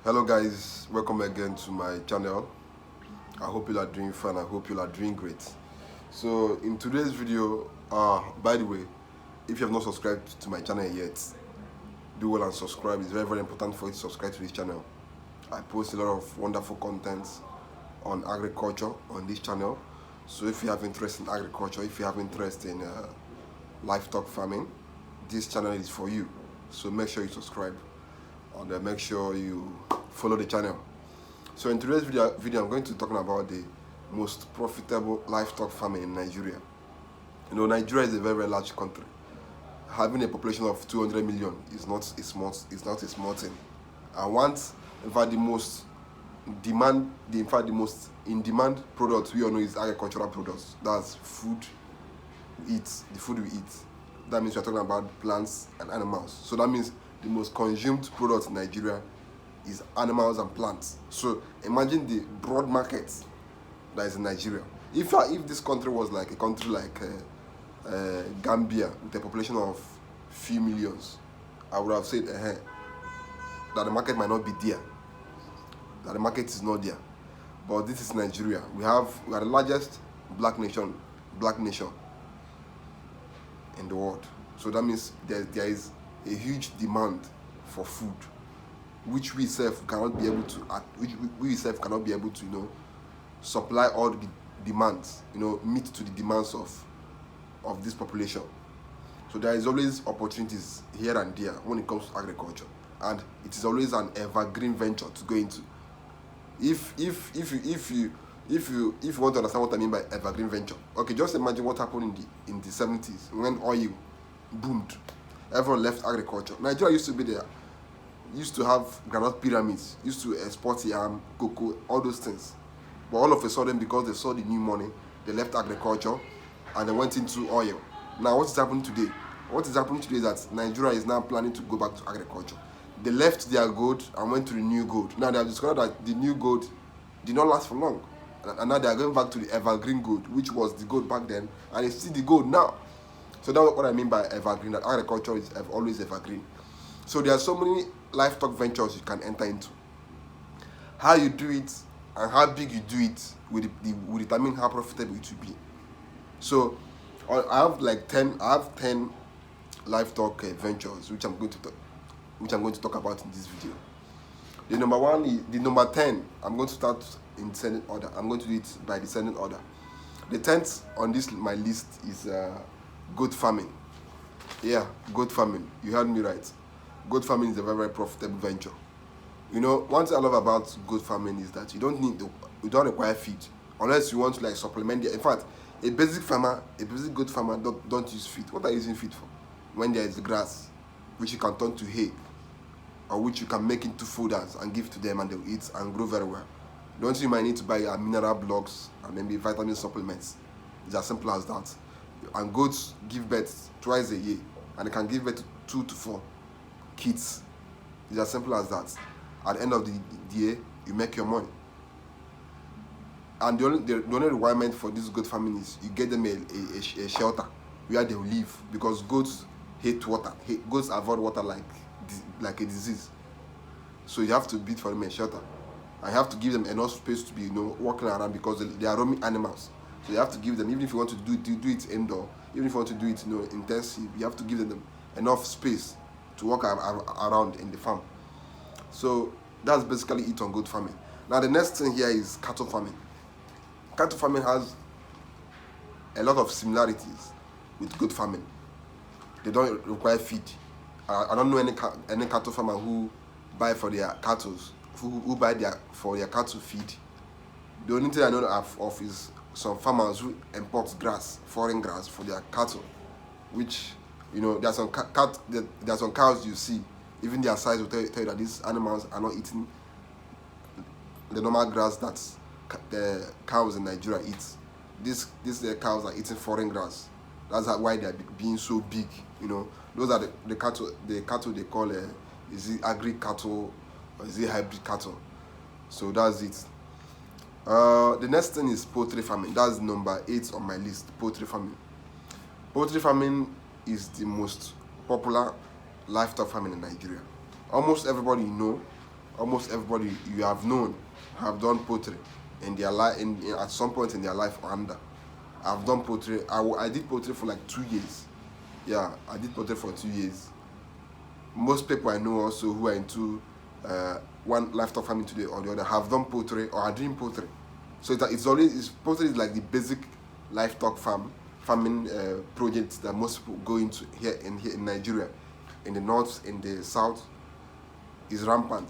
Hello guys, welcome again to my channel. I hope you are doing fine. I hope you are doing great. So in today's video, by the way, if you have not subscribed to my channel yet, do well and subscribe. It's very important for you to subscribe to this channel. I post a lot of wonderful content on agriculture on this channel. So if you have interest in agriculture, if you have interest in livestock farming, this channel is for you. So make sure you subscribe and make sure you follow the channel. So in today's video I'm going to talk about the most profitable livestock farming in Nigeria. You know, Nigeria is a very large country. Having a population of 200 million is not a small thing. And once, in fact, the most in demand products we all know is agricultural products. That's food we eat, the food we eat. That means we're talking about plants and animals. So that means the most consumed product in Nigeria is animals and plants. So imagine the broad market that is in Nigeria. If this country was like a country like Gambia with a population of few millions, I would have said that the market might not be there, that the market is not there. But this is Nigeria. We are the largest black nation in the world. So that means there is a huge demand for food, which we self cannot be able to supply all the demands, meet to the demands of this population. So there is always opportunities here and there when it comes to agriculture, and it is always an evergreen venture to go into. If you want to understand what I mean by evergreen venture, okay, just imagine what happened in the 70s when oil boomed. Everyone left agriculture. Nigeria used to have granite pyramids, used to export yam, cocoa, all those things. But all of a sudden, because they saw the new money, they left agriculture and they went into oil. Now, what is happening today? What is happening today is that Nigeria is now planning to go back to agriculture. They left their gold and went to the new gold. Now they have discovered that the new gold did not last for long. And now they are going back to the evergreen gold, which was the gold back then, and it's still the gold now. So that's what I mean by evergreen, that agriculture is always evergreen. So there are so many livestock ventures you can enter into. How you do it and how big you do it will determine how profitable it will be. So I have 10 livestock ventures which I'm going to talk about in this video. The number 10, I'm going to start in descending order. I'm going to do it by descending order. The 10th on my list is goat farming. Yeah, goat farming. You heard me right. Goat farming is a very profitable venture. One thing I love about goat farming is that you don't require feed unless you want to supplement it. In fact, a basic goat farmer don't use feed. What are you using feed for? When there is grass, which you can turn to hay, or which you can make into fooders and give to them and they'll eat and grow very well. Don't you might need to buy mineral blocks and maybe vitamin supplements. It's as simple as that. And goats give birth twice a year, and they can give birth to 2 to 4 kids. It's as simple as that. At the end of the year, you make your money. And the only requirement for this goat farming is you get them a shelter where they will live, because goats hate water. Goats avoid water like a disease. So you have to build for them a shelter. I have to give them enough space to be walking around, because they are roaming animals. So you have to give them, even if you want to do it indoor, even if you want to do it intensive, you have to give them enough space to walk around in the farm. So that's basically it on goat farming. Now the next thing here is cattle farming. Cattle farming has a lot of similarities with goat farming. They don't require feed. I don't know any cattle farmer who buy for their cattle, who buy for their cattle feed. The only thing I know of is some farmers who import foreign grass for their cattle, which there are some cows you see, even their size will tell you that these animals are not eating the normal grass that the cows in Nigeria eat. These cows are eating foreign grass. That's why they are being so big. Those are the cattle they call is it agri cattle or is it hybrid cattle? So that's it. The next thing is poultry farming. That's number 8 on my list. Poultry farming. Poultry farming is the most popular livestock farming in Nigeria. Almost everybody almost everybody you have known have done poultry in their life, at some point in their life or under. I've done poultry. I did poultry for like 2 years. Yeah, I did poultry for 2 years. Most people I know also who are into one livestock farming today or the other have done poultry or are doing poultry. So poultry is like the basic livestock farming project that most people go into here in Nigeria, in the north, in the south, is rampant.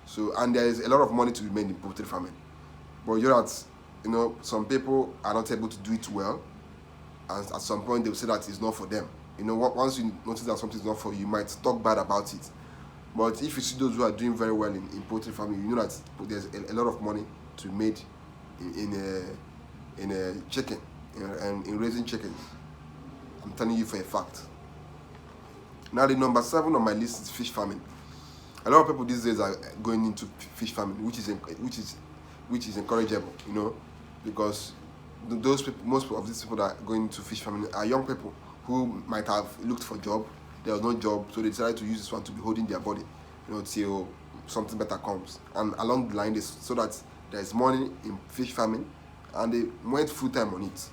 So, and there is a lot of money to be made in poultry farming, but some people are not able to do it well, and at some point they will say that it's not for them. Once you notice that something is not for you, you might talk bad about it. But if you see those who are doing very well in poultry farming, you know that there's a lot of money to be made in a chicken and in raising chickens. I'm telling you for a fact. Now the number 7 on my list is fish farming. A lot of people these days are going into fish farming, which is encourageable, because most of these people that are going into fish farming are young people who might have looked for a job. There was no job, so they decided to use this one to be holding their body, till something better comes. And along the line, so that there is money in fish farming, and they went full time on it.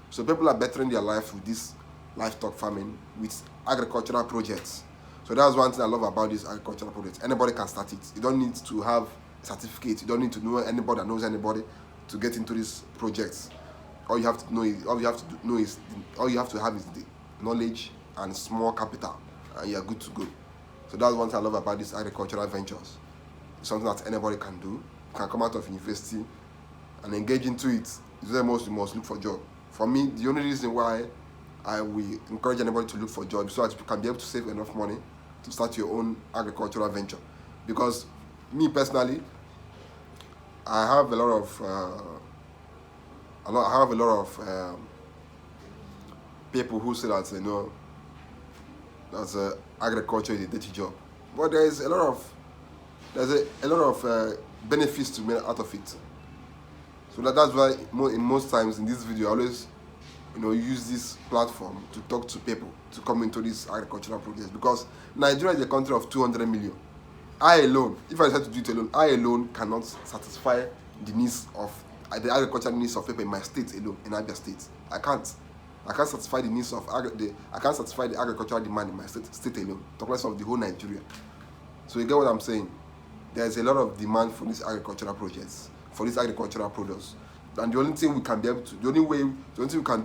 So people are bettering their life with this livestock farming, with agricultural projects. So that's one thing I love about this agricultural project. Anybody can start it. You don't need to have a certificate. You don't need to know anybody that knows anybody to get into these projects. All you have to have is the knowledge and small capital, and you're good to go. So that's one thing I love about these agricultural ventures. It's something that anybody can do. You can come out of university and engage into it. You must look for a job. For me, the only reason why I will encourage anybody to look for a job so that you can be able to save enough money to start your own agricultural venture. Because me personally, I have a lot of people who say that that agriculture is a dirty job, but there's a lot of benefits to me out of it. So that's why in most times in this video I always use this platform to talk to people to come into these agricultural projects, because Nigeria is a country of 200 million. I alone, if I decide to do it alone, I alone cannot satisfy the needs of the agricultural needs of people in my state alone, in Abia State. I can't satisfy the needs of I can't satisfy the agricultural demand in my state alone, talk less of the whole Nigeria. So you get what I'm saying? There's a lot of demand for these agricultural projects, for these agricultural products. And the only thing we can do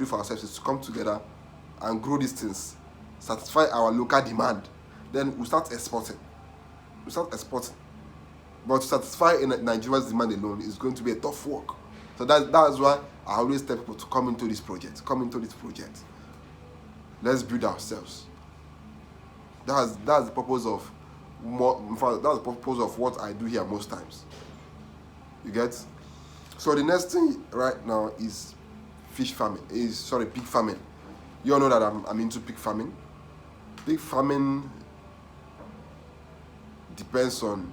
for ourselves is to come together and grow these things, satisfy our local demand. Then we start exporting. But to satisfy Nigeria's demand alone is going to be a tough work. So that's why I always tell people to come into this project. Let's build ourselves. That's the purpose of what I do here most times. You get? So the next thing right now is pig farming. You all know that I'm into pig farming. Pig farming depends on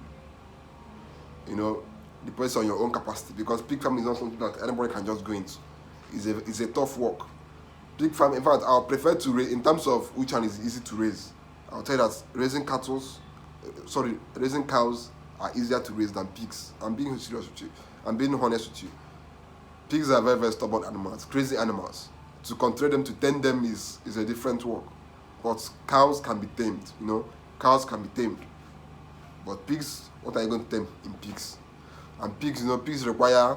your own capacity, because pig farming is not something that anybody can just go into. It's a tough work. Pig farming, in fact, I'll prefer to raise, in terms of which one is easy to raise, I'll tell you that raising cows are easier to raise than pigs. I'm being serious with you. I'm being honest with you. Pigs are very, very stubborn animals, crazy animals. To control them, to tame them is a different work. But cows can be tamed, Cows can be tamed. But pigs, what are you going to tame in pigs? And pigs, pigs require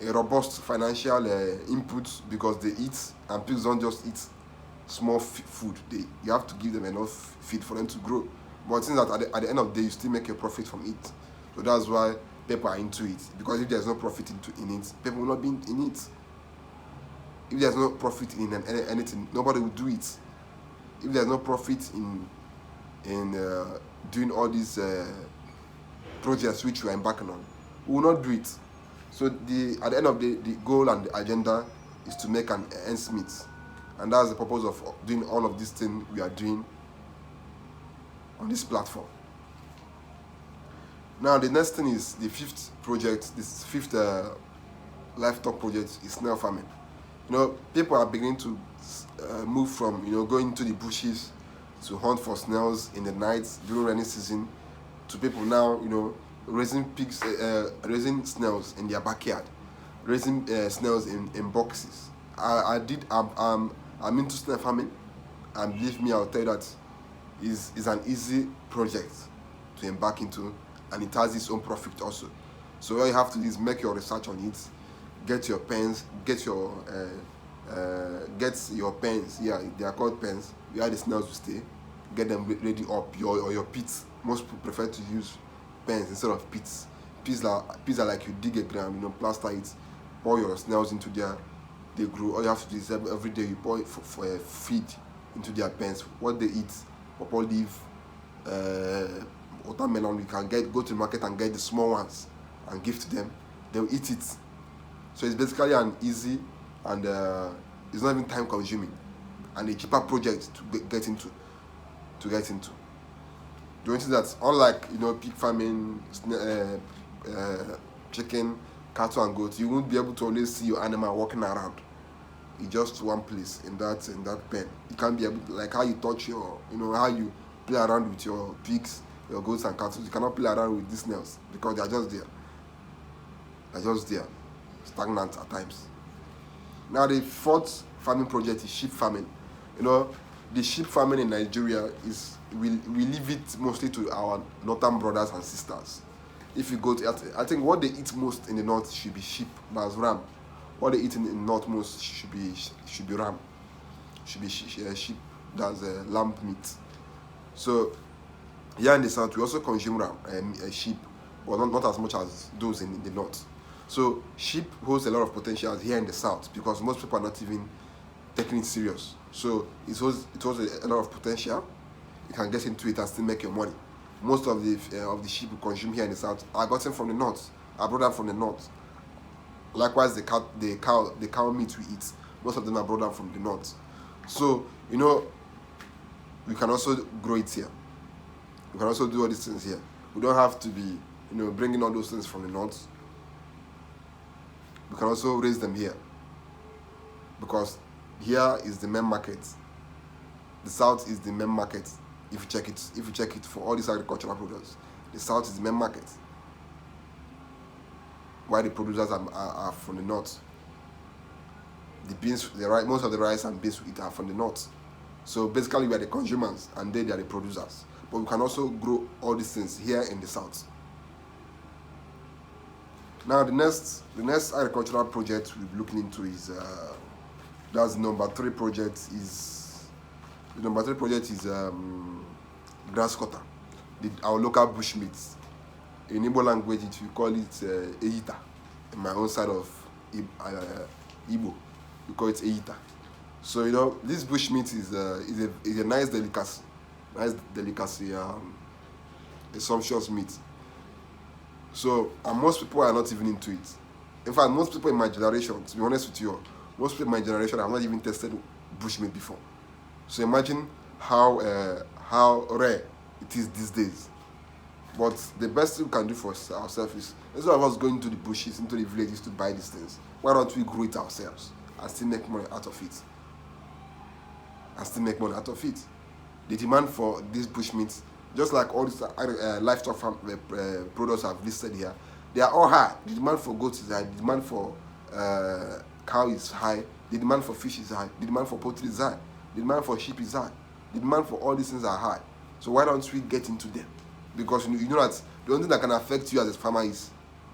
a robust financial input, because they eat, and pigs don't just eat small food. You have to give them enough feed for them to grow. But since that at the end of the day, you still make a profit from it. So that's why people are into it. Because if there's no profit in it, people will not be in it. If there's no profit in anything, nobody will do it. If there's no profit in doing all these projects which we are embarking on, we will not do it. So at the end of the goal and the agenda is to make an ends meet. And that's the purpose of doing all of these things we are doing on this platform. Now the next thing is the fifth livestock project is snail farming. People are beginning to move from going to the bushes to hunt for snails in the night during rainy season, to people now, raising pigs, raising snails in their backyard, raising snails in boxes. I'm into snail farming, and believe me, I'll tell you that is an easy project to embark into, and it has its own profit also. So all you have to do is make your research on it, get your pens, get your pens. Yeah, they are called pens. Where the snails will stay. Get them ready up. Your pits. Most people prefer to use pens instead of pits. Pits are like you dig a ground, plaster it, pour your snails into there. They grow. All you have to do is every day you pour for feed into their pens. What they eat, pawpaw leaf, watermelon. You can go to the market and get the small ones and give to them. They'll eat it. So it's basically an easy and it's not even time consuming and a cheaper project to get into. The only thing that, unlike pig farming, chicken, cattle and goats, you won't be able to always see your animal walking around. It's just one place in that pen. You can't be able to, like how you touch your, how you play around with your pigs, your goats and cattle. You cannot play around with these snails because they are just there. Stagnant at times. Now the fourth farming project is sheep farming. The sheep farming in Nigeria is we leave it mostly to our northern brothers and sisters. If you go to, I think what they eat most in the north should be sheep, that's ram. What they eat in the north most should be ram, should be sheep, that's lamb meat. So here in the south we also consume ram, sheep, but not as much as those in the north. So sheep holds a lot of potential here in the south because most people are not even taking it serious. So it holds a lot of potential. You can get into it and still make your money. Most of the sheep we consume here in the south are gotten from the north, are brought down from the north. Likewise, the cow meat we eat, most of them are brought down from the north. So we can also grow it here. We can also do all these things here. We don't have to be bringing all those things from the north. We can also raise them here because here is the main market. The south is the main market. If you check it for all these agricultural products, the south is the main market. While the producers are from the north. The beans, most of the rice and beans we eat are from the north. So basically we are the consumers and they are the producers. But we can also grow all these things here in the south. Now the next agricultural project we'll be looking into is that's number 3 project is grass cutter, our local bush meat. In Igbo language we call it eyita. In my own side of Igbo we call it eyita. So this bush meat is a nice delicacy, a sumptuous meat. So, and most people are not even into it. In fact, most people in my generation, to be honest with you, most people in my generation have not even tested bushmeat before. So imagine how rare it is these days. But the best thing we can do for ourselves is, instead of us going to the bushes, into the villages to buy these things, why don't we grow it ourselves and still make money out of it? The demand for this bushmeat, just like all these livestock farm products I've listed here, they are all high. The demand for goats is high. The demand for cow is high. The demand for fish is high. The demand for poultry is high. The demand for sheep is high. The demand for all these things are high. So why don't we get into them? Because you know that the only thing that can affect you as a farmer is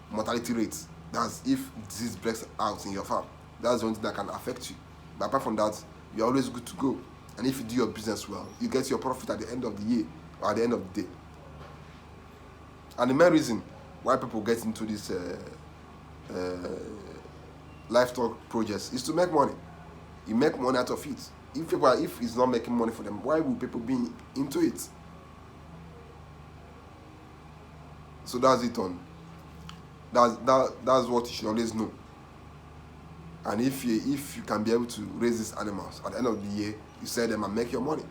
mortality rates. That's if disease breaks out in your farm. That's the only thing that can affect you. But apart from that, you're always good to go. And if you do your business well, you get your profit at the end of the year or at the end of the day. And the main reason why people get into this livestock projects is to make money. You make money out of it. If it's not making money for them, why would people be into it? So that's it on. That's what you should always know. And if you can be able to raise these animals at the end of the year, you sell them and make your money.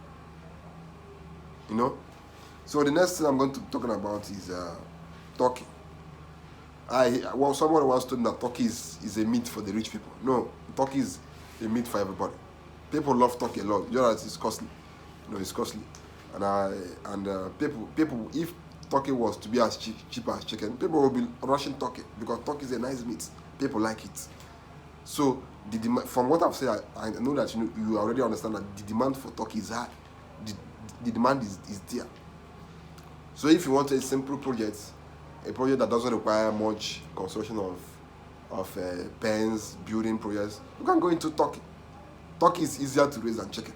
So the next thing I'm going to be talking about is turkey. Someone once told me that turkey is a meat for the rich people. No, turkey is a meat for everybody. People love turkey a lot. You know that it's costly. It's costly. And people, if turkey was to be as cheap as chicken, people will be rushing turkey because turkey is a nice meat. People like it. So from what I've said, I know that you already understand that the demand for turkey is high. The demand is there. So if you want a simple project, a project that doesn't require much construction of pens, building projects, you can go into turkey. Turkey is easier to raise than chicken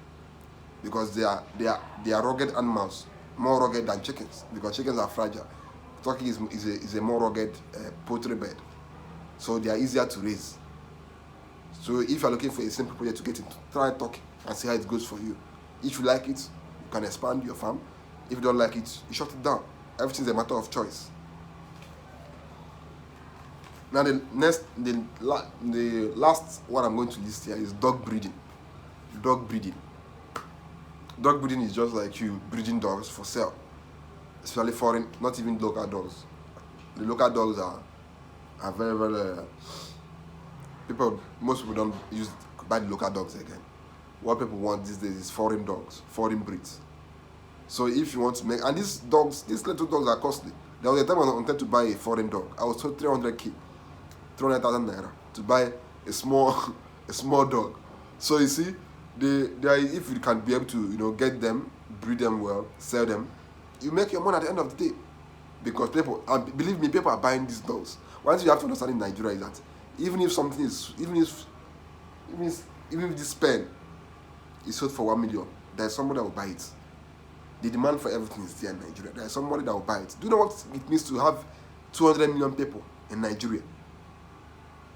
because they are rugged animals, more rugged than chickens because chickens are fragile. Turkey is a more rugged poultry bed, so they are easier to raise. So if you are looking for a simple project to get into, try turkey and see how it goes for you. If you like it, you can expand your farm. If you don't like it, you shut it down. Everything's a matter of choice. Now the last one I'm going to list here is dog breeding. Dog breeding. Dog breeding is just like you breeding dogs for sale, especially foreign, not even local dogs. The local dogs are very, very most people don't buy the local dogs again. What people want these days is foreign dogs, foreign breeds. So if you want to make, and these little dogs are costly. There was a time I wanted to buy a foreign dog. I was told 300,000 naira to buy a small dog. So you see, if you can be able to get them, breed them well, sell them, you make your money at the end of the day. Because people, and believe me, people are buying these dogs. One thing you have to understand in Nigeria is that even if this pen is sold for 1 million, there's somebody that will buy it. The demand for everything is there in Nigeria. There's somebody that will buy it. Do you know what it means to have 200 million people in Nigeria?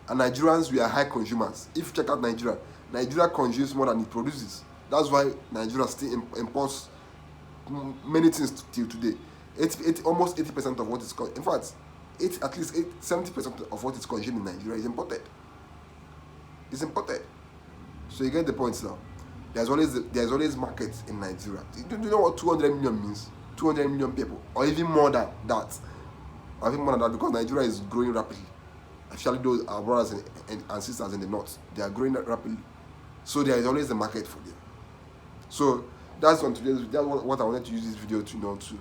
And Nigerians, we are high consumers. If you check out Nigeria, Nigeria consumes more than it produces. That's why Nigeria still imports many things till today. Almost 80% of what is in fact, at least 70% of what is consumed in Nigeria is imported. It's imported. So you get the point now. There's always markets in Nigeria. Do you know what 200 million means? 200 million people, or even more than that. I think more than that because Nigeria is growing rapidly. Especially those our brothers and sisters in the north, they are growing rapidly. So there is always a market for them. So that's what I wanted to use this video to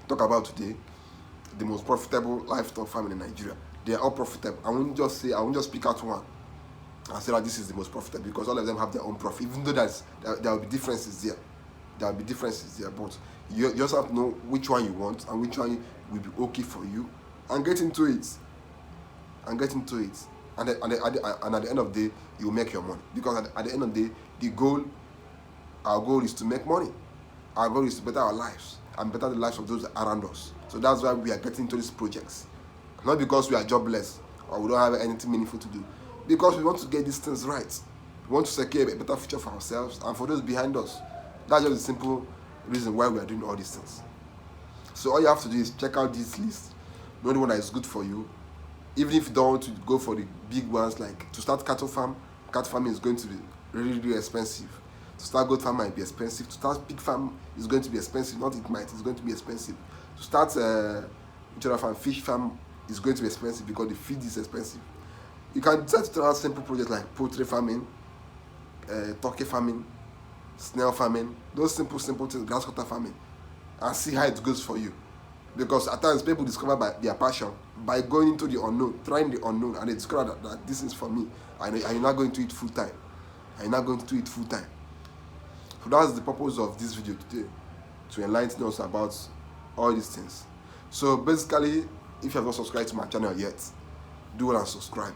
talk about today. The most profitable livestock farming in Nigeria. They are all profitable. I won't just pick out one and say that this is the most profitable because all of them have their own profit. Even though there will be differences there. There will be differences there, but you just have to know which one you want and which one will be okay for you and get into it. And at the end of the day, you will make your money. Because at the end of the day, our goal is to make money. Our goal is to better our lives and better the lives of those around us. So that's why we are getting into these projects. Not because we are jobless or we don't have anything meaningful to do. Because we want to get these things right. We want to secure a better future for ourselves and for those behind us. That's just the simple reason why we are doing all these things. So all you have to do is check out this list. Know the one that is good for you. Even if you don't want to go for the big ones, like to start cattle farming is going to be really, really expensive. To start goat farm might be expensive. To start pig farm is going to be expensive. It's going to be expensive. To start fish farm is going to be expensive because the feed is expensive. You can decide to start simple projects like poultry farming, turkey farming, snail farming, those simple things, grass cutter farming, and see how it goes for you. Because at times people discover their passion by going into the unknown, trying the unknown, and they discover that this is for me, and you're not going to it full time. So that's the purpose of this video today, to enlighten us about all these things. So basically, if you have not subscribed to my channel yet, do well and subscribe.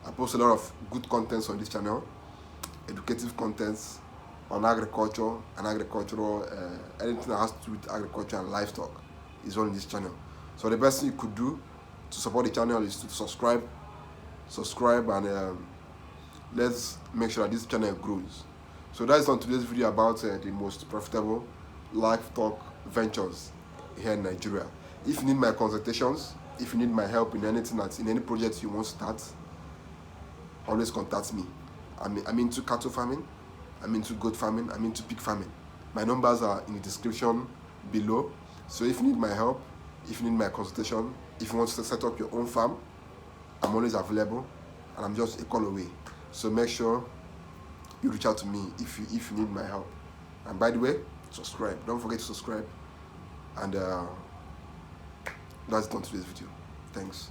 I post a lot of good contents on this channel, educative contents on agriculture and agricultural, anything that has to do with agriculture and livestock is on this channel. So the best thing you could do to support the channel is to subscribe, and let's make sure that this channel grows. So that is on today's video about the most profitable livestock ventures here in Nigeria. If you need my consultations, if you need my help in anything in any project you want to start, always contact me. I'm into cattle farming, I'm into goat farming, I'm into pig farming. My numbers are in the description below. So if you need my help, if you need my consultation, if you want to set up your own farm, I'm always available and I'm just a call away. So make sure you reach out to me if you need my help. And by the way, subscribe. Don't forget to subscribe. And That's it on today's video. Thanks.